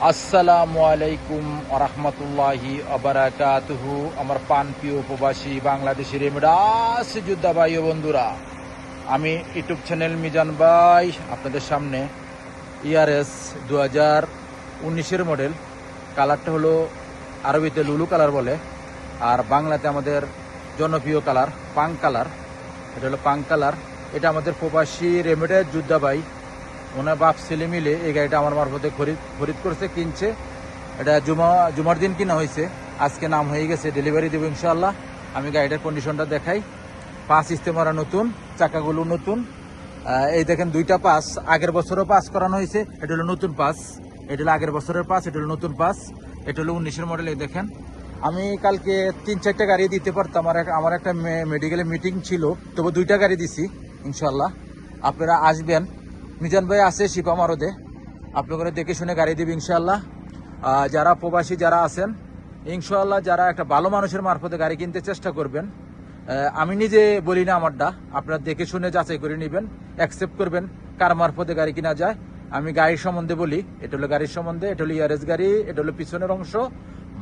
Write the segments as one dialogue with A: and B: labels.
A: আসসালামু আলাইকুম আরহামতুল্লাহি আবারাকাতুহু। আমার প্রাণপ্রিয় প্রবাসী বাংলাদেশের এমরাস যোদ্ধা ভাই ও বন্ধুরা, আমি ইউটিউব চ্যানেল মিজান ভাই আপনাদের সামনে ইয়ারএস 2019 মডেল। কালারটা হলো আরবিতে লুলু কালার বলে, আর বাংলাতে আমাদের জনপ্রিয় কালার পাং কালার। এটা হলো পাং কালার। এটা আমাদের প্রবাসী রেমিটেড যোদ্ধা ভাই, ওনার বাপ ছেলে মিলে এই গাড়িটা আমার মারফতে খরিদ করছে, কিনছে। এটা জুমার দিন কিনা হয়েছে, আজকে নাম হয়ে গেছে, ডেলিভারি দেবো ইনশাআল্লাহ। আমি গাড়িটার কন্ডিশনটা দেখাই। পাস ইস্তেমারা নতুন, চাকাগুলো নতুন। এই দেখেন দুইটা পাস, আগের বছরও পাস করানো হয়েছে। এটা হলো নতুন পাস, এটা হলো আগের বছরের পাস, এটা হলো নতুন পাস। এটা হলো 19-এর মডেল। এই দেখেন, আমি কালকে 3-4টা গাড়ি দিতে পারতাম, আমার একটা মেডিকেলে মিটিং ছিল, তবু 2টা গাড়ি দিছি ইনশাআল্লাহ। আপনারা আসবেন, মিজান ভাই আছে শিপা মারদে, আপনারা দেখে শুনে গাড়ি দিবে ইনশাআল্লাহ। যারা প্রবাসী যারা আছেন ইনশাআল্লাহ, যারা একটা ভালো মানুষের মারফতে গাড়ি কিনতে চেষ্টা করবেন। আমি নিজে বলি না আমারটা, আপনারা দেখে শুনে যাচাই করে নেবেন, অ্যাকসেপ্ট করবেন কার মারফতে গাড়ি কিনা যায়। আমি গাড়ির সম্বন্ধে বলি, এটা হলো গাড়ির সম্বন্ধে। এটা হলো ইয়ারেস গাড়ি, এটা হলো পিছনের অংশ।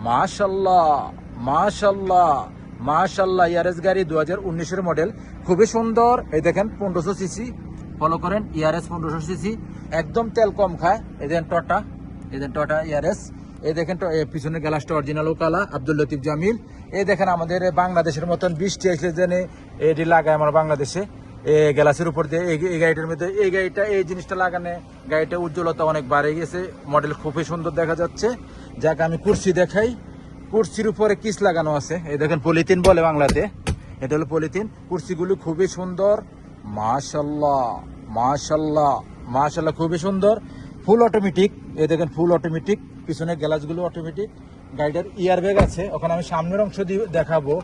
A: মাশাল্লাহ মাশাল্লাহ মাশাল্লাহ, ইয়ারেস গাড়ি 2019-এর মডেল, খুবই সুন্দর। এই দেখেন 1500 সিসি, ফলো করেন। ইয়ারএস 1500 সিসি, একদম তেল কম খায়। এই দেখেন টটা ইয়ারএস। এই দেখেন পিছনের গ্লাসটা অরিজিনাল কালা, আব্দুল লতিফ জামিল। এই দেখেন আমাদের বাংলাদেশের মতন বৃষ্টি আসলে জেনে এটি লাগায় আমার বাংলাদেশে এই গ্লাসের উপর দিয়ে। এই গাড়িটার মধ্যে এই জিনিসটা লাগানে গাড়িটা উজ্জ্বলতা অনেক বাড়ে গেছে, মডেল খুবই সুন্দর দেখা যাচ্ছে। যাকে আমি কুর্সি দেখাই, কুর্সির উপরে কিস লাগানো আছে। এই দেখেন পলিথিন বলে বাংলাতে, এটা হলো পলিথিন। কুর্সিগুলো খুবই সুন্দর। মাশাল্লাহ মাশাল্লাহ মাশাল্লাহ, খুবই সুন্দর। ফুল অটোমেটিক, এই দেখেন ফুল অটোমেটিক, পিছনের গ্লাসগুলো অটোমেটিক। গাড়িটার ইয়ার ব্যাগ আছে, ওখানে আমি সামনের অংশ দিয়ে দেখাবো।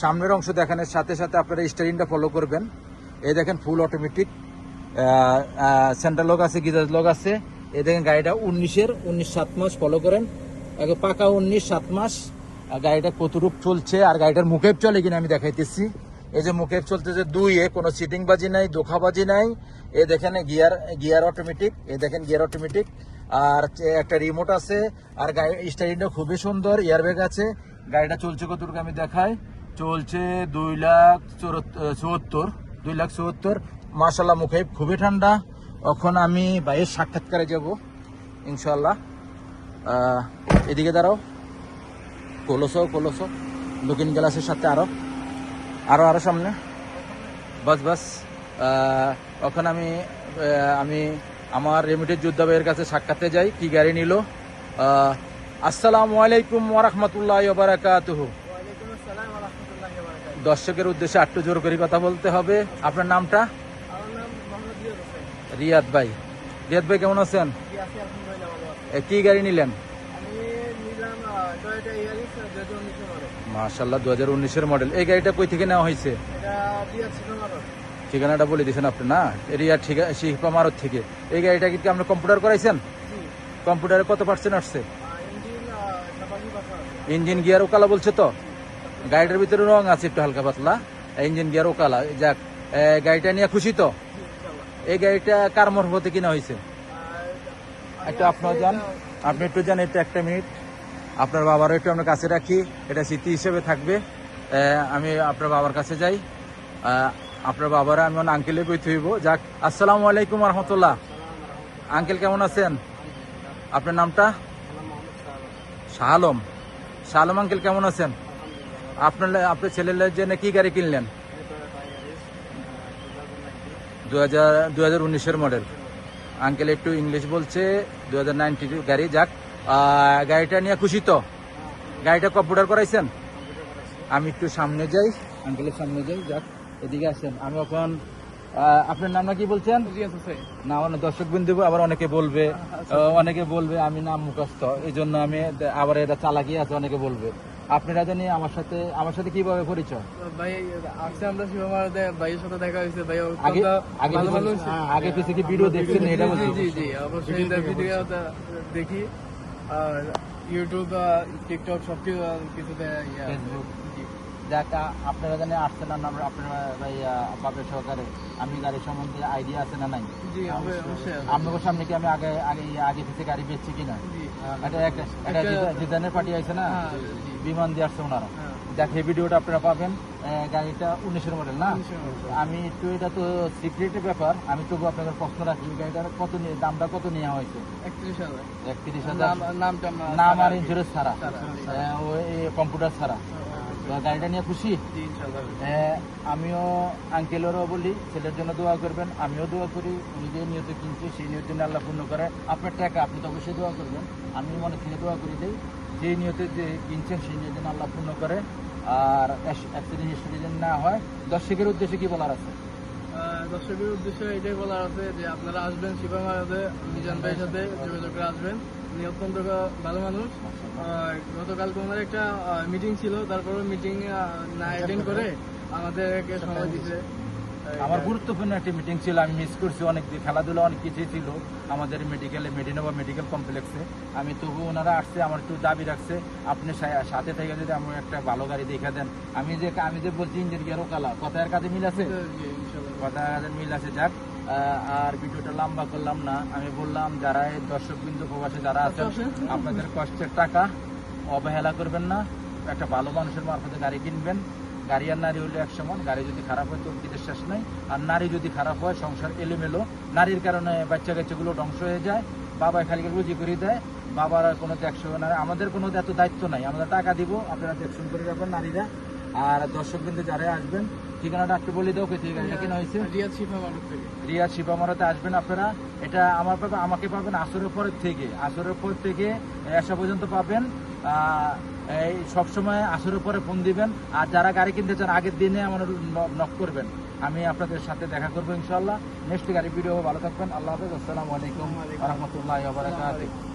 A: সামনের অংশ দেখানোর সাথে সাথে আপনারা স্টারিংটা ফলো করবেন। এই দেখেন ফুল অটোমেটিক, সেন্ট্রাল লক আছে, গিজার লক আছে। এই দেখেন গাড়িটা 19 7 মাস, ফলো করেন। পাকা 19 7 মাস। গাড়িটা কতটুক চলছে আর গাড়িটার মুখেপ চলে কিনা আমি দেখাইতেছি। এই যে মুখের চলতেছে 2-এ, কোনো সিটিং বাজি নাই, ধোকাবাজি নাই। এই দেখেন গিয়ার অটোমেটিক, এই দেখেন গিয়ার অটোমেটিক, আর একটা রিমোট আছে। আর গাড়ি স্টারিংটা খুবই সুন্দর, এয়ারব্যাগ আছে। গাড়িটা চলছে কতটুকু আমি দেখাই, চলছে 2,74,2,74। মাশাল্লাহ, মুখে খুবই ঠান্ডা। এখন আমি ভাইয়ের সাক্ষাৎকারে যাব ইনশাল্লাহ। এদিকে দাঁড়াও, কলসো লুকিং গ্লাসের সাথে আরো সামনে, বাস। এখন আমি আমার রেমিটেড যোদ্ধা ভাইয়ের কাছে সাক্ষাতে যাই, কি গাড়ি নিল। আসসালামু আলাইকুম ওয়া রাহমাতুল্লাহি ওয়া বারাকাতুহু। দর্শকের উদ্দেশ্যে একটু জোর করে কথা বলতে হবে। আপনার নামটা? রিয়াদ ভাই। রিয়াদ ভাই কেমন আছেন? কি গাড়ি নিলেন? মাশাআল্লাহ, 2019-এর মডেল। এই গাড়িটা কই থেকে নেওয়া হয়েছে? ঠিকানাটা বলে দিয়েছেন আপনি না? এরিয়া শিপা মারত থেকে। এই গাড়িটা কি আপনি কম্পিউটার করাইছেন? কম্পিউটারে কত পার্সেন্ট আসছে? ইঞ্জিন গিয়ার ওকালা বলছে তো? গাড়িটার ভিতরে রং আছে একটু হালকা পাতলা, ইঞ্জিন গিয়ার ওকালা। যাক, গাড়িটা নিয়ে খুশি তো? এই গাড়িটা কার মারফতে কিনা হয়েছে? একটু আপনি একটু যান, একটু একটা মিনিট। আপনার বাবারও একটু আমরা কাছে রাখি, এটা স্মৃতি হিসেবে থাকবে। আমি আপনার বাবার কাছে যাই। আপনার বাবারা আমি আঙ্কেলে কই থইব। যাক, আসসালামু আলাইকুম রহমতুল্লাহ। আঙ্কেল কেমন আছেন? আপনার নামটা? শাহ আলম আঙ্কেল কেমন আছেন? আপনার ছেলের জন্য কি গাড়ি কিনলেন? 2019-এর মডেল। আঙ্কেল একটু ইংলিশ বলছে, 2019 গাড়ি। যাক, গাড়িটা নিয়ে খুশি তো? গাড়িটা কম্পিউটার করাইছেন? আমি একটু সামনে যাই, আঙ্কেলের সামনে যাই। যাক, এদিকে আসেন। আমি এখন আপনার নামটা কি বলছেন? না, অনেক দর্শক বিন্দু আবার অনেকে বলবে আমি নাম মুখস্থ, এই জন্য আমি আবার এটা চালাকি আছে, অনেকে বলবে। আপনারা জানি আমার সাথে কিভাবে পরিচয়?
B: ভাই আজকে আমরা ভাইয়ের সাথে দেখা হয়েছে। ভাই
A: আগে পিছিয়ে কি ভিডিও দেখছেন? এটা বলছি।
B: জি অবশ্যই ভিডিও দেখি, আর ইউটিউব টিকটক সব কিছুতে।
A: যাক আপনারা জানি আসছেন না আমরা আপনারা বাপের সহকারে আমি গাড়ির সম্বন্ধে আইডিয়া আছে না নাই
B: জি অবশ্যই আছে।
A: আপনাদের সামনে কি আমি আগে আগে আগে পিছিয়ে গাড়ি বেচছি কিনা
B: জি
A: এটা ডিজাইনের পার্টি আছে না
B: হ্যাঁ, জি।
A: বিমান দিয়ে আসছে ওনারা
B: হ্যাঁ।
A: দেখ এই ভিডিওটা আপনারা পাবেন গাড়িটা 19-এর মডেল না
B: 19-এর মডেল।
A: আমি একটু এটা তো সিক্রেটের ব্যাপার আমি তবু আপনাদের প্রশ্ন রাখি গাড়িটার কত নিয়ে দামটা কত নেওয়া হয়েছে
B: 31,000
A: 31,000
B: নামটা আমরা
A: নাম আর ইন্স্যুরেন্স ছাড়া
B: ছাড়া।
A: ওই কম্পিউটার ছাড়া তো গাড়িটা নিয়ে খুশি
B: জি ইনশাআল্লাহ।
A: আমিও আঙ্কেলেরও বলি ছেলের জন্য দোয়া করবেন আমিও দোয়া করি উনি যে নিয়ত কিনছে সেই নিয়ত নিয়ে আল্লাহ পূর্ণ করে আপনার টাকা আপনি তো অবশ্যই দোয়া করবেন আমি মনে থেকে দোয়া করি দিই যে নিয়তে যে কিনছেন সেই নিয়ত যেন আল্লাহ পূর্ণ করে আর অ্যাক্সিডেন্ট হিস্ট্রি যেন না হয় দর্শকের উদ্দেশ্যে কি বলার আছে
B: দর্শকের উদ্দেশ্যে এটাই বলার আছে যে আপনারা আসবেন শিবামারাতে মিজান ভাইয়ের সাথে যোগাযোগ করে আসবেন উনি অত্যন্ত ভালো মানুষ। গতকালকে ওনার একটা মিটিং ছিল তারপরে মিটিং না অ্যাটেন্ড করে আমাদেরকে সময় দিছে।
A: আমার গুরুত্বপূর্ণ একটি মিটিং ছিল আমি মিস করছি অনেক খেলাধুলা অনেক কিছুই ছিল আমাদের মেডিকেলে মেডিনোভা মেডিকেল কমপ্লেক্সে আমি তবু ওনারা আসছে আমার একটু দাবি রাখছে আপনি সাথে থেকে যদি আমার একটা ভালো গাড়ি দেখা দেন আমি যে বলছি ইঞ্জিন গিয়ারও কালা কথার কাজে মিল আছে
B: জি, ইনশাআল্লাহ।
A: কথার কাজে মিল আছে যাক আর ভিডিওটা লম্বা করলাম না আমি বললাম যারা এই দর্শক বিন্দু প্রবাসে যারা আছেন আপনাদের কষ্টের টাকা অবহেলা করবেন না একটা ভালো মানুষের মারফতে গাড়ি কিনবেন গাড়ি আর নারী হলে এক সমান গাড়ি যদি খারাপ হয় তো বিদেশ শেষ নাই আর নারী যদি খারাপ হয় সংসার এলোমেলো নারীর কারণে বাচ্চা কাচ্চাগুলো ধ্বংস হয়ে যায় বাবা খালি রুজি করে দেয় বাবার আর কোনো দেখশো না আমাদের কোনো এত দায়িত্ব নাই আমরা টাকা দিব আপনারা দেখশন করে যাবেন নারীরা আর দর্শক বিন্দু যারা আসবেন ঠিকানাটা একটু বলে দাও কোথায় গাড়িটা কেনা হয়েছে
B: রিয়াদ শিবামারত থেকে।
A: রিয়াদ শিবামারাতে আসবেন আপনারা এটা আমাকে পাবেন আসরের পর থেকে আসা পর্যন্ত পাবেন এই সবসময় আসরের পরে ফোন দিবেন আর যারা গাড়ি কিনতে চান আগের দিনে আমার নক করবেন আমি আপনাদের সাথে দেখা করবো ইনশাল্লাহ নেক্সট গাড়ি ভিডিও ভালো থাকবেন আল্লাহ হাফেজ আসসালামু আলাইকুম ওয়া রাহমাতুল্লাহি ওয়া বারাকাতুহু